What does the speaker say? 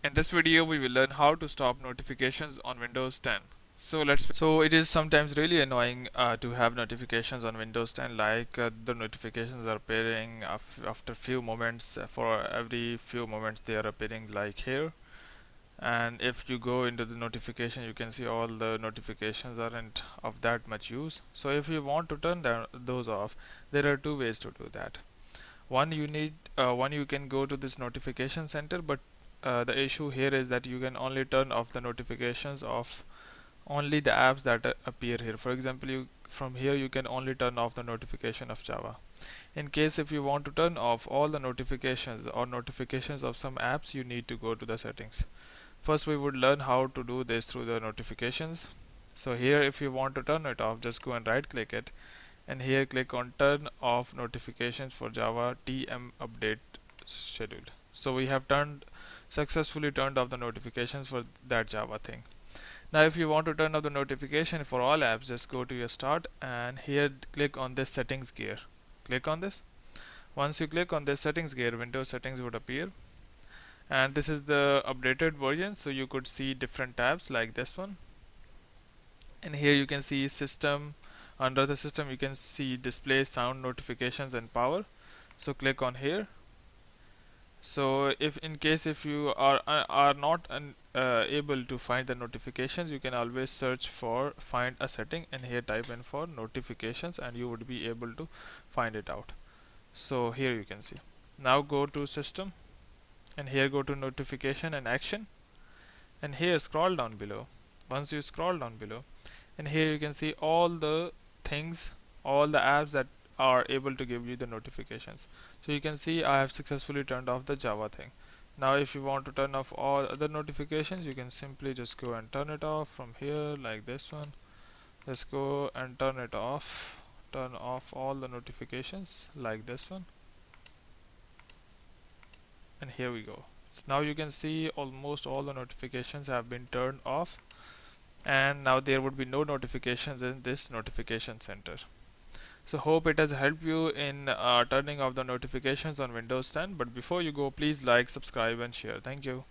In this video, we will learn how to stop notifications on Windows 10. So it is sometimes really annoying to have notifications on Windows 10, like the notifications are appearing after few moments. For every few moments, they are appearing like here. And if you go into the notification, you can see all the notifications aren't of that much use. So if you want to turn those off, there are two ways to do that. One, you can go to this notification center, but the issue here is that you can only turn off the notifications of only the apps that appear here. For example, you from here you can only turn off the notification of Java. In case if you want to turn off all the notifications or notifications of some apps, you need to go to the settings. First, we would learn how to do this through the notifications. So here, if you want to turn it off, just go and right click it, and here click on turn off notifications for Java TM update schedule. So we have successfully turned off the notifications for that Java thing. Now if you want to turn off the notification for all apps, just go to your start and here click on this settings gear. Click on this. Once you click on this settings gear, Windows settings would appear, and this is the updated version, so you could see different tabs like this one. And here you can see system. Under the system you can see display, sound, notifications and power. So click on here. So if in case if you are not able to find the notifications, you can always search for find a setting, and here type in for notifications and you would be able to find it out. So here you can see. Now go to system, and here go to notification and action, and here scroll down below. Once you scroll down below, and here you can see all the things, all the apps that are able to give you the notifications. So you can see I have successfully turned off the Java thing. Now if you want to turn off all other notifications, you can simply just go and turn it off from here like this one. Let's go and turn it off. Turn off all the notifications like this one, and here we go. So now you can see almost all the notifications have been turned off, and now there would be no notifications in this notification center. So hope it has helped you in turning off the notifications on Windows 10. But before you go, please like, subscribe and share. Thank you.